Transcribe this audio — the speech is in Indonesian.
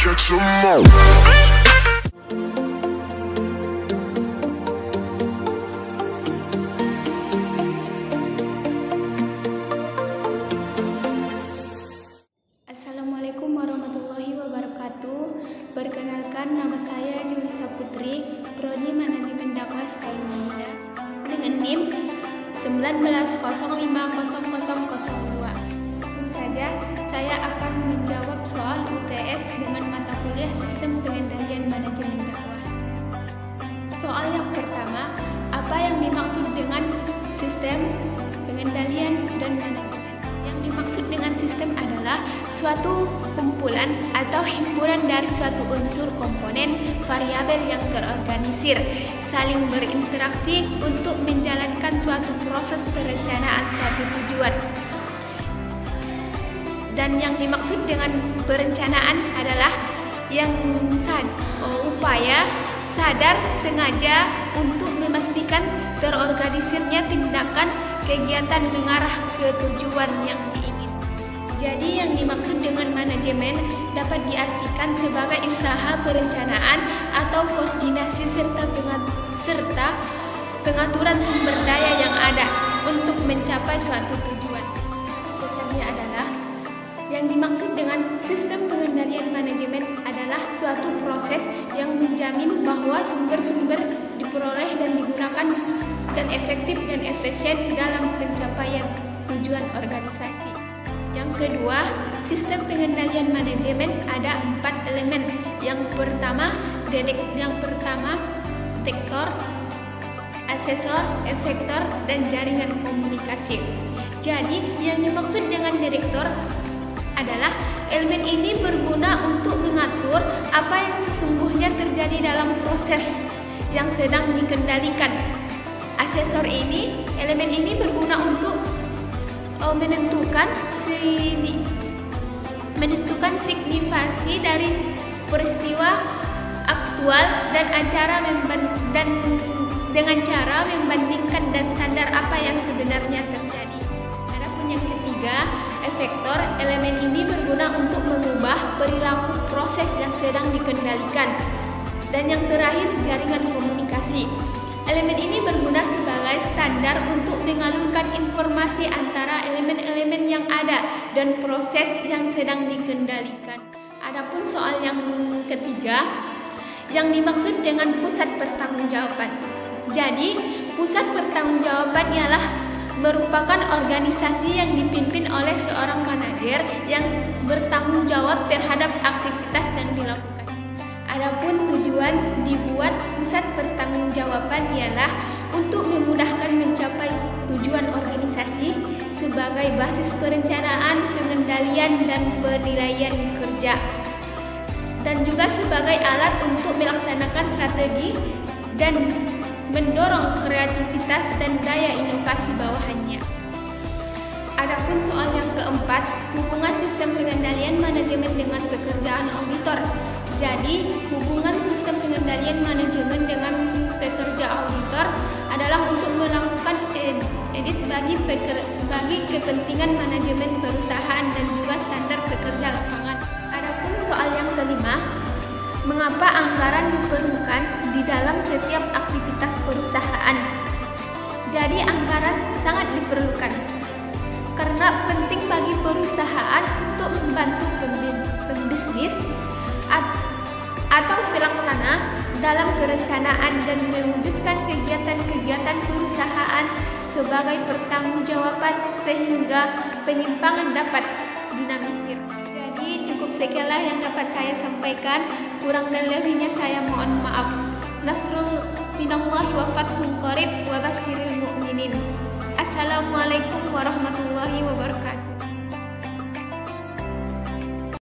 catch 'em all. Assalamualaikum warahmatullahi wabarakatuh. Perkenalkan, nama saya Julisa Putri, Prodi Manajemen Dakwah STM Unida, dengan NIM 19050002. Langsung saja, saya akan menjawab soal UTS dengan mata kuliah Sistem Pengendalian Manajemen Dakwah. Soal yang pertama, apa yang dimaksud dengan sistem pengendalian dan manajemen? Yang dimaksud dengan sistem adalah suatu kumpulan atau himpunan dari suatu unsur, komponen, variabel yang terorganisir, saling berinteraksi untuk menjalankan suatu proses perencanaan suatu tujuan. Dan yang dimaksud dengan perencanaan adalah yang upaya sadar sengaja untuk memastikan terorganisirnya tindakan kegiatan mengarah ke tujuan yang diinginkan. Jadi yang dimaksud dengan manajemen dapat diartikan sebagai usaha perencanaan atau koordinasi serta pengaturan sumber daya yang ada untuk mencapai suatu tujuan. Pesannya adalah yang dimaksud dengan sistem pengendalian manajemen adalah suatu proses yang menjamin bahwa sumber-sumber diperoleh dan digunakan dan efektif dan efisien dalam pencapaian tujuan organisasi. Yang kedua, sistem pengendalian manajemen ada 4 elemen. Yang pertama, detektor, asesor, efektor, dan jaringan komunikasi. Jadi, yang dimaksud dengan detektor adalah elemen ini berguna untuk mengatur apa yang sesungguhnya terjadi dalam proses yang sedang dikendalikan. Asesor elemen ini berguna untuk menentukan signifikansi dari peristiwa aktual dan dengan cara membandingkan dan standar apa yang sebenarnya terjadi. Adapun yang ketiga, efektor, elemen ini berguna untuk mengubah perilaku proses yang sedang dikendalikan. Dan yang terakhir, jaringan komunikasi. Elemen ini berguna sebagai standar untuk mengalurkan informasi antara elemen-elemen yang ada dan proses yang sedang dikendalikan. Adapun soal yang ketiga, yang dimaksud dengan pusat pertanggungjawaban. Jadi, pusat pertanggungjawaban ialah merupakan organisasi yang dipimpin oleh seorang manajer yang bertanggung jawab terhadap aktivitas yang dilakukan. Adapun tujuan dibuat pusat pertanggungjawaban ialah untuk memudahkan mencapai tujuan organisasi sebagai basis perencanaan, pengendalian, dan penilaian kerja, dan juga sebagai alat untuk melaksanakan strategi dan mendorong kreativitas dan daya inovasi bawahannya. Adapun soal yang keempat, hubungan sistem pengendalian manajemen dengan pekerjaan auditor. Jadi, hubungan sistem pengendalian manajemen dengan pekerja auditor adalah untuk melakukan audit bagi kepentingan manajemen perusahaan dan juga standar pekerja lapangan. Adapun soal yang kelima, mengapa anggaran diperlukan di dalam setiap aktivitas perusahaan? Jadi, anggaran sangat diperlukan karena penting bagi perusahaan untuk membantu pembisnis atau pelaksana dalam perencanaan dan mewujudkan kegiatan-kegiatan perusahaan sebagai pertanggungjawaban sehingga penyimpangan dapat dinamisir. Jadi cukup sekianlah yang dapat saya sampaikan, kurang dan lebihnya saya mohon maaf. Nasrul minallahi wa fathun qarib wa basyiril mu'minin. Assalamualaikum warahmatullahi wabarakatuh.